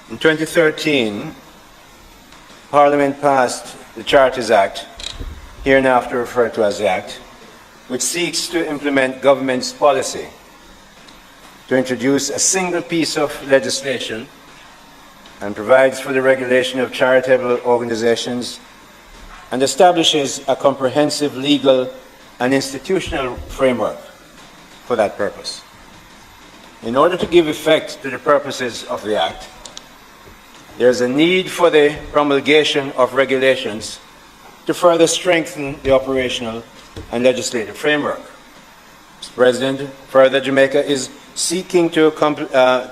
In 2013, Parliament passed the Charters Act, hereinafter referred to as the Act, which seeks to implement government's policy to introduce a single piece of legislation and provides for the regulation of charitable organizations and establishes a comprehensive legal and institutional framework for that purpose. In order to give effect to the purposes of the Act, there is a need for the promulgation of regulations to further strengthen the operational and legislative framework. Mr. President, further, Jamaica is seeking to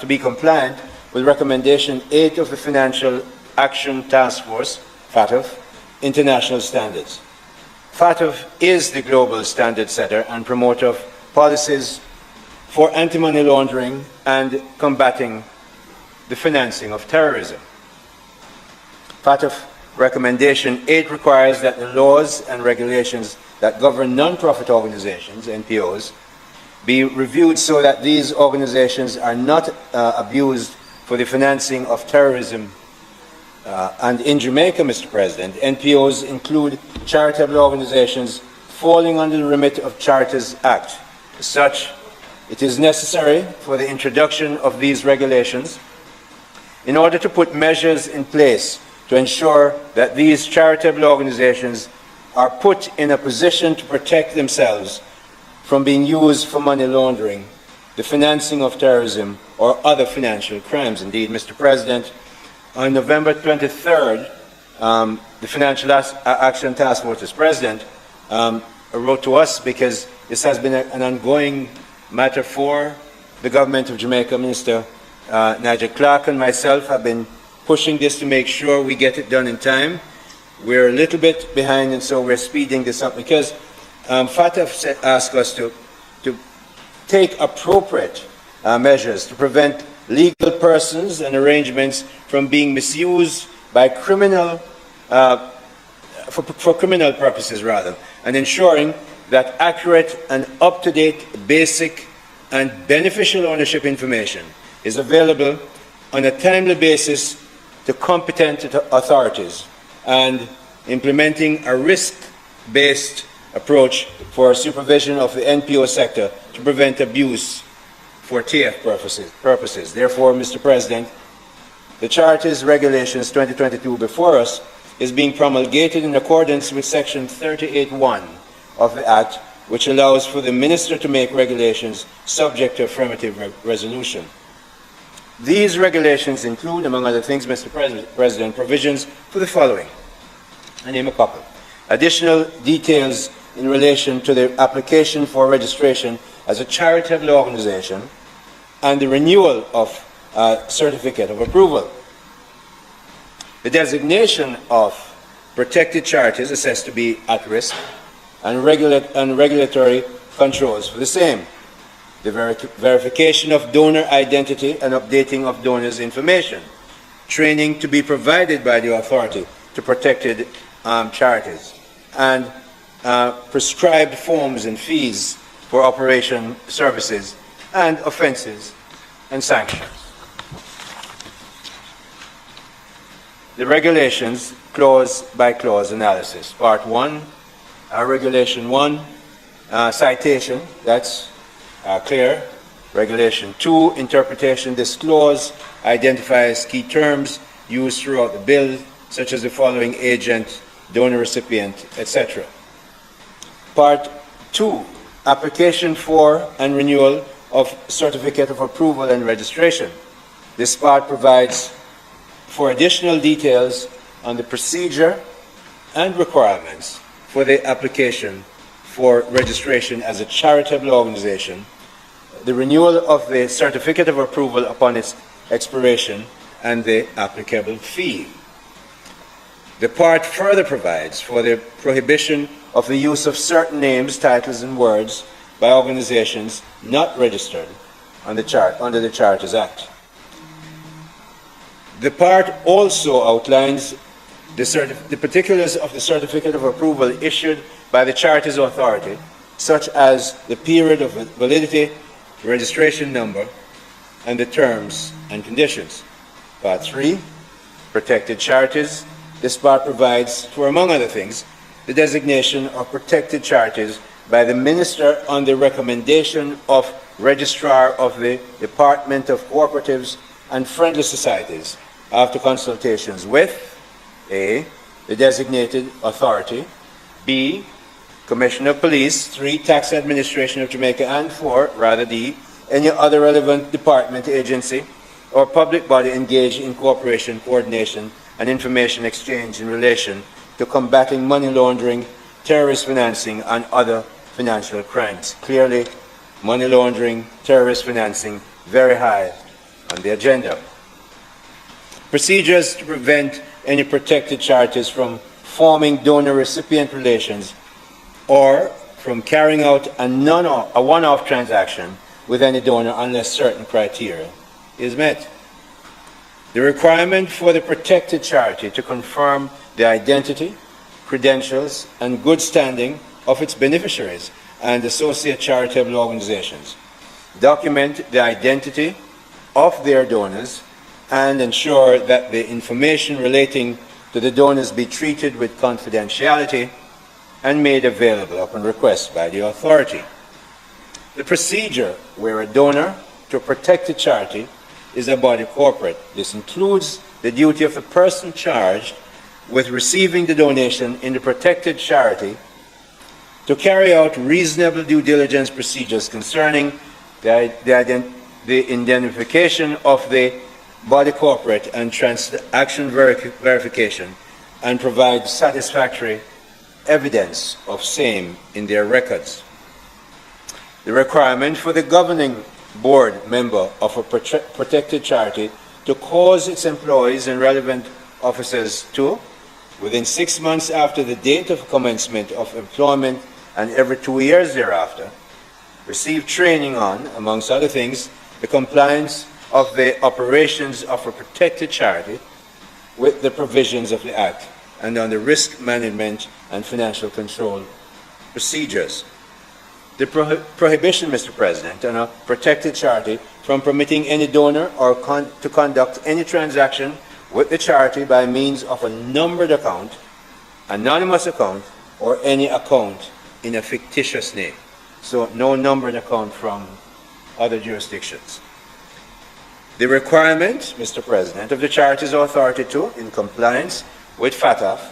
be compliant with Recommendation 8 of the Financial Action Task Force, FATF, international standards. FATF is the global standard setter and promoter of policies for anti-money laundering and combating the financing of terrorism. FATF Recommendation 8 requires that the laws and regulations that govern non-profit organizations, NPOs, be reviewed so that these organizations are not abused for the financing of terrorism. And in Jamaica, Mr. President, NPOs include charitable organizations falling under the remit of Charters Act. As such, it is necessary for the introduction of these regulations in order to put measures in place to ensure that these charitable organizations are put in a position to protect themselves from being used for money laundering, the financing of terrorism, or other financial crimes. Indeed, Mr. President, on November 23rd, the Financial Action Task Force's president wrote to us because this has been an ongoing matter for the government of Jamaica. Minister Nigel Clark and myself have been pushing this to make sure we get it done in time. We're a little bit behind, and so we're speeding this up because FATF asked us to take appropriate measures to prevent legal persons and arrangements from being misused by criminal, for criminal purposes rather, and ensuring that accurate and up-to-date basic and beneficial ownership information is available on a timely basis to competent authorities, and implementing a risk-based approach for supervision of the NPO sector to prevent abuse for TF purposes. Therefore, Mr. President, the Charters Regulations 2022 before us is being promulgated in accordance with Section 38(1) of the Act, which allows for the Minister to make regulations subject to affirmative resolution. These regulations include, among other things, Mr. President, provisions for the following. I name a couple. Additional details in relation to the application for registration as a charitable organization and the renewal of certificate of approval. The designation of protected charities assessed to be at risk and regulatory controls for the same. The verification of donor identity and updating of donors' information. Training to be provided by the authority to protected charities. And prescribed forms and fees for operation services and offences and sanctions. The regulations, clause by clause analysis. Part 1, Regulation 1, citation, that's clear. Regulation 2, interpretation. This clause identifies key terms used throughout the bill, such as the following: agent, donor recipient, etc. Part 2, application for and renewal of certificate of approval and registration. This part provides for additional details on the procedure and requirements for the application for registration as a charitable organization, the renewal of the certificate of approval upon its expiration, and the applicable fee. The part further provides for the prohibition of the use of certain names, titles, and words by organizations not registered on under the Charters Act. The part also outlines the particulars of the certificate of approval issued by the Charters Authority, such as the period of validity, registration number, and the terms and conditions. Part 3, protected charities. This part provides for, among other things, the designation of protected charities by the Minister on the recommendation of Registrar of the Department of Cooperatives and Friendly Societies after consultations with A, the designated authority, B, Commissioner of Police, 3, Tax Administration of Jamaica, and 4, D, any other relevant department, agency, or public body engaged in cooperation, coordination, and information exchange in relation to combating money laundering, terrorist financing, and other financial crimes. Clearly, money laundering, terrorist financing, very high on the agenda. Procedures to prevent any protected charities from forming donor-recipient relations or from carrying out a one-off transaction with any donor unless certain criteria is met. The requirement for the protected charity to confirm the identity, credentials, and good standing of its beneficiaries and associate charitable organizations, document the identity of their donors, and ensure that the information relating to the donors be treated with confidentiality and made available upon request by the authority. The procedure where a donor to a protected charity is a body corporate. This includes the duty of the person charged with receiving the donation in the protected charity to carry out reasonable due diligence procedures concerning the identification of the body corporate and transaction verification, and provide satisfactory evidence of same in their records. The requirement for the governing board member of a protected charity to cause its employees and relevant officers to, within 6 months after the date of commencement of employment and every 2 years thereafter, receive training on, amongst other things, the compliance of the operations of a protected charity with the provisions of the Act and on the risk management and financial control procedures. The prohibition, Mr. President, on a protected charity from permitting any donor or to conduct any transaction with the charity by means of a numbered account, anonymous account, or any account in a fictitious name. So no numbered account from other jurisdictions. The requirement, Mr. President, of the charity's authority to, in compliance with FATF,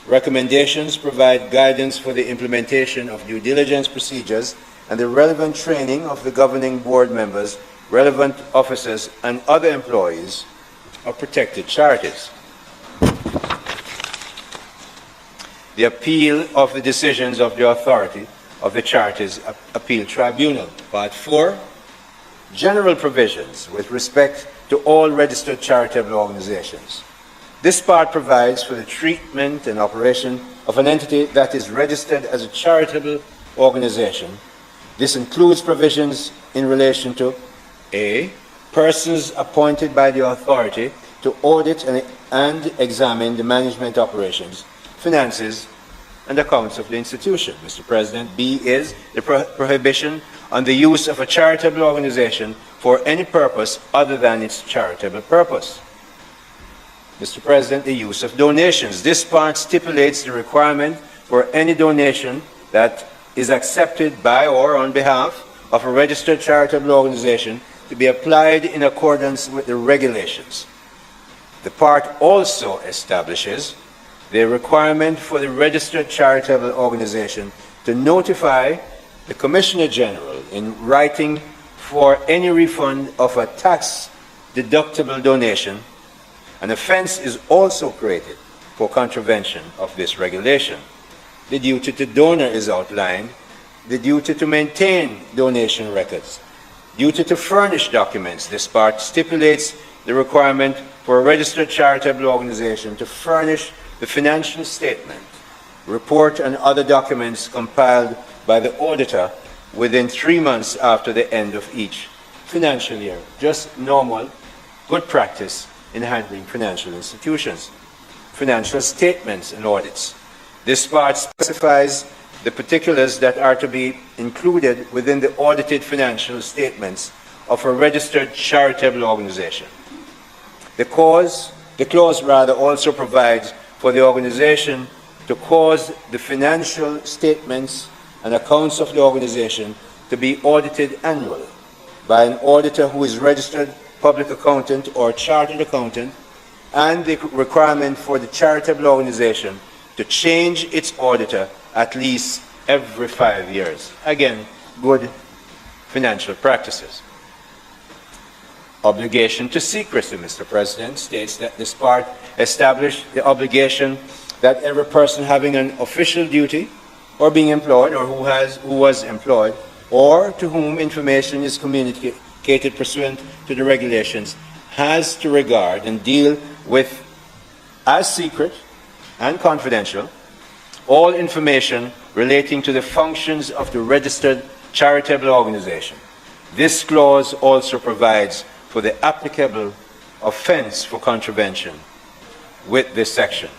recommendations provide guidance for the implementation of due diligence procedures and the relevant training of the governing board members, relevant officers, and other employees of protected charities. The appeal of the decisions of the authority of the Charities Appeal Tribunal. Part 4, general provisions with respect to all registered charitable organizations. This part provides for the treatment and operation of an entity that is registered as a charitable organization. This includes provisions in relation to A, persons appointed by the authority to audit and examine the management operations, finances, and accounts of the institution. Mr. President, B is the prohibition on the use of a charitable organization for any purpose other than its charitable purpose. Mr. President, the use of donations. This part stipulates the requirement for any donation that is accepted by or on behalf of a registered charitable organization to be applied in accordance with the regulations. The part also establishes the requirement for the registered charitable organization to notify the Commissioner General in writing for any refund of a tax-deductible donation. An offense is also created for contravention of this regulation. The duty to donor is outlined, the duty to maintain donation records, duty to furnish documents. This part stipulates the requirement for a registered charitable organization to furnish the financial statement, report, and other documents compiled by the auditor within 3 months after the end of each financial year. Just normal, good practice in handling financial institutions. Financial statements and audits. This part specifies the particulars that are to be included within the audited financial statements of a registered charitable organization. The clause also provides for the organization to cause the financial statements and accounts of the organization to be audited annually by an auditor who is registered public accountant or chartered accountant, and the requirement for the charitable organization to change its auditor at least every 5 years. Again, good financial practices. Obligation to secrecy, Mr. President, states that this part established the obligation that every person having an official duty or being employed or who was employed or to whom information is communicated pursuant to the regulations has to regard and deal with as secret and confidential all information relating to the functions of the registered charitable organization. This clause also provides for the applicable offense for contravention with this section,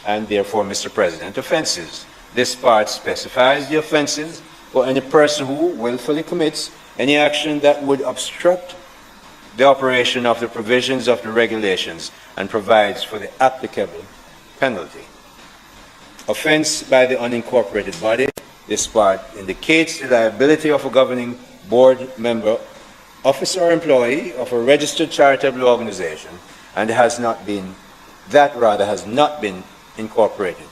and therefore, Mr. President, offenses. This part specifies the offenses for any person who willfully commits any action that would obstruct the operation of the provisions of the regulations and provides for the applicable penalty. Offense by the unincorporated body. This part indicates the liability of a governing board member, officer or employee of a registered charitable organization and has not been incorporated.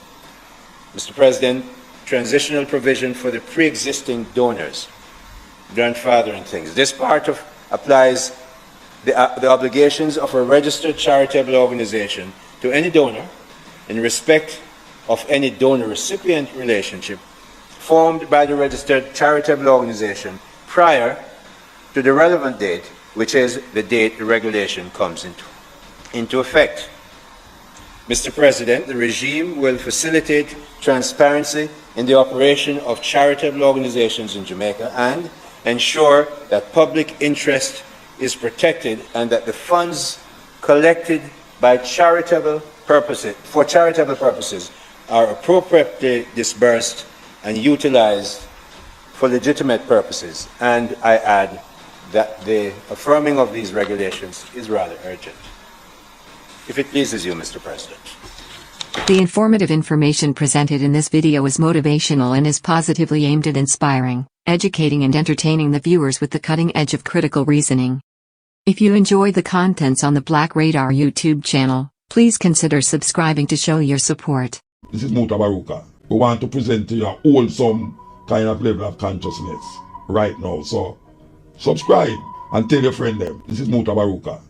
Mr. President, transitional provision for the pre-existing donors, grandfathering things. This part applies the obligations of a registered charitable organization to any donor in respect of any donor-recipient relationship formed by the registered charitable organization prior to the relevant date, which is the date the regulation comes into effect. Mr. President, the regime will facilitate transparency in the operation of charitable organizations in Jamaica and ensure that public interest is protected and that the funds collected by charitable purposes are appropriately disbursed and utilized for legitimate purposes. And I add that the affirming of these regulations is rather urgent. If it pleases you, Mr. President. The informative information presented in this video is motivational and is positively aimed at inspiring, educating and entertaining the viewers with the cutting edge of critical reasoning. If you enjoy the contents on the Black Radar YouTube channel, please consider subscribing to show your support. This is Motivational. We want to present to you a wholesome kind of level of consciousness right now. So subscribe and tell your friend them. This is Motivational.